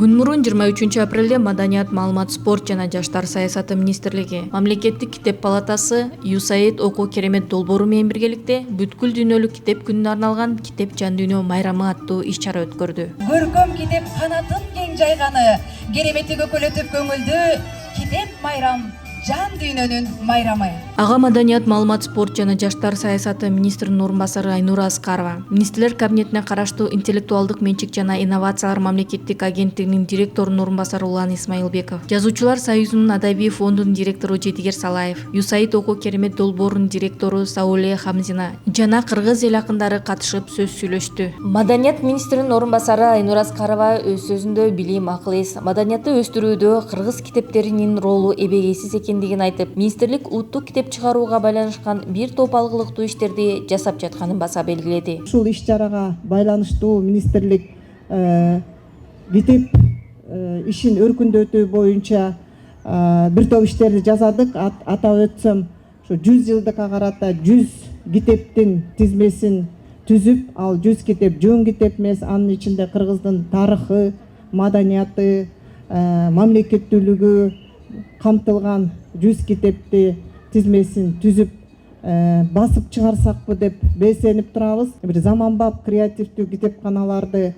Күн мурун 23 апрелде Маданият, маалымат, спорт жана жаштар саясаты министрлиги, Мамлекеттик китеп палатасы USAID окуу керемет долбоору менен биргеликте бүткүл дүйнөлүк китеп күнүнө арналган Китеп жан дүйнө майрамы аттуу иш-чара өткөрдү. Көркөм китеп канатын кең жайганы, кереметти көкөлөтүп көңүлдү, китеп майрам жан дүйнөнүн майрамы. Ага Маданият, маалымат, спорт жана жаштар саясаты министринин орун басары Айнура Аскарова, Министрлер кабинетине караштуу интеллектуалдык менчик жана инновациялар мамлекеттик агенттигинин директорунун орун басары Улан Исмаилбеков, Жазуучулар союзунун адабий фондунун директору Жетигер Салаев, USAID окуу керемет долбоорунун директору Сауле Хамзина жана кыргыз эл акындары катышып сөз сүйлөштү. Маданият министринин орун басары Айнура Аскарова өз сөзүндө билим, акыл эс, маданиятты өстүрүүдө кыргыз китептеринин ролу эбегейсиз экендигин айтып, министрлик улуттук китеп чыгарууга байланышкан бир топ алгылыктуу иштерди жасап жатканын баса белгиледи. Ушул иш-чарага байланыштуу министрлик китеп ишин өркүндөтүү боюнча бир топ иштерди жасадык. Атап өтсөм, ушу 100 жылдыкка карата 100 китептин тизмесин түзүп, ал 100 китеп жөн китеп эмес, анын ичинде кыргыздын тарыхы, маданияты, мамлекеттүүлүгү камтылган 100 китепти тизмесин түзүп басып чыгарсакпы деп бесенип турабыз. Бир заманбап креативдүү китепканаларды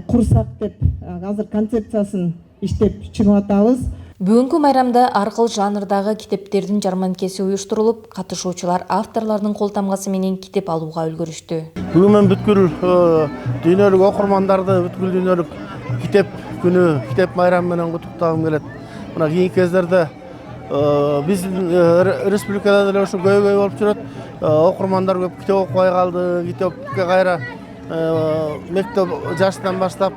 курсак деп азыр концепциясын иштеп чыгып атабыз. Бүгүнкү майрамда ар кыл жанрдагы китептердин жарманкеси уюштурулуп, катышуучулар авторлордун кол тамгасы менен китеп алууга үлгүрүштү. Бүгүн мен бүткүл дүйнөлүк окурмандарды бүткүл дүйнөлүк китеп күнү, китеп майрамы менен куттуктагым келет. Мына кийинки кездерде биздин республикада деле ушу көйгөй болуп жүрөт. Окурмандар көп китеп окубай калды, китепке кайра мектеп жашынан баштап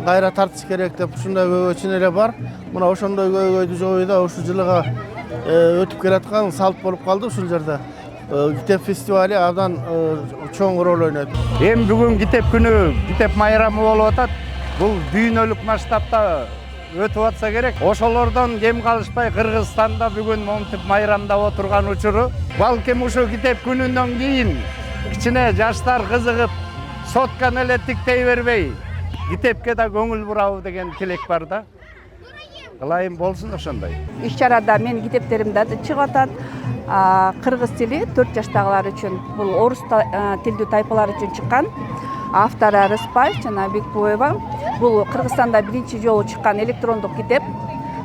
кайра тартыш керек деп ушундай көйгөй чын эле бар. Мына ошондой көйгөйдү жоюуда ушу жылыга өтүп келаткан салт болуп калды ушул жерде. Китеп фестивали абдан чоң роль ойнойт. Эми бүгүн китеп күнү, китеп майрамы болуп атат. Бул дүйнөлүк масштабта өтүп атса керек. Ошолордон кем калышпай Кыргызстанда бүгүн монтип майрамдап отурган учуру. Балким ушу китеп күнүнөн кийин кичине жаштар кызыгып, соткан эле тиктей бербей, китепке да көңүл бурабы деген тилек бар да. Кылайын болсун ошондой. Иш-чарада мен китептеримде чыгып атат. Кыргыз тили 4 жаштагылар үчүн, бул орус тилдүү тайпалар үчүн чыккан. Автору Рыспаев жана Бекбоева. Бул Кыргызстанда биринчи жолу чыккан электрондук китеп.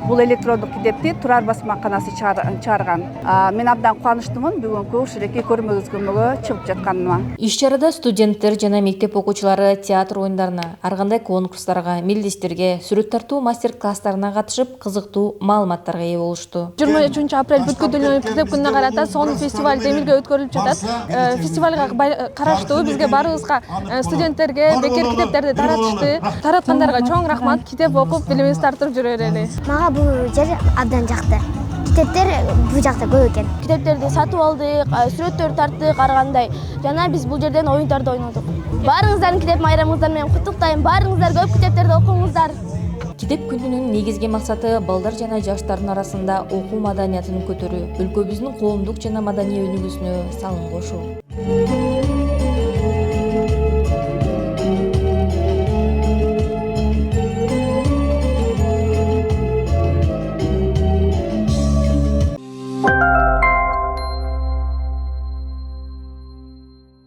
Бул электрондук китепти Турар басмаканасы чыгарган. Мен абдан кубанычтымын бүгүнкү ушуреки көрмөгүзгүмөгө чыгып жатканыма. Иш-чарада студенттер жана мектеп окуучулары театр оюндарына, ар кандай конкурстарга, мелдештерге, сүрөт тартуу мастер-класстарына катышып, кызыктуу маалыматтарга ээ болушту. 23 апрель бүткүл дүйнөлүк китеп күнүнө карата сонун фестиваль Демирге өткөрүлүп жатат. Фестивалга караштуу бизге барыбызга студенттерге бекер китептерди таратышты. Тараткандарга чоң рахмат. Китеп окуп, билимибизди тартып жүрө берели. Мага бул жер абдан жакты. Китептер бул жакта көп экен. Китептерди сатып алдык, сүрөттөр тарттык ар кандай. Жана биз бул жерден оюндарды ойнодук. Баарыңыздардын китеп майрамыңыздар менен куттуктайм. Баарыңыздар көп китептерди окуңуздар. Китеп күнүнүн негизги максаты балдар жана жаштардын арасында окуу маданиятын көтөрүү, өлкөбүздүн коомдук жана маданий өнүгүүсүнө салым кошуу.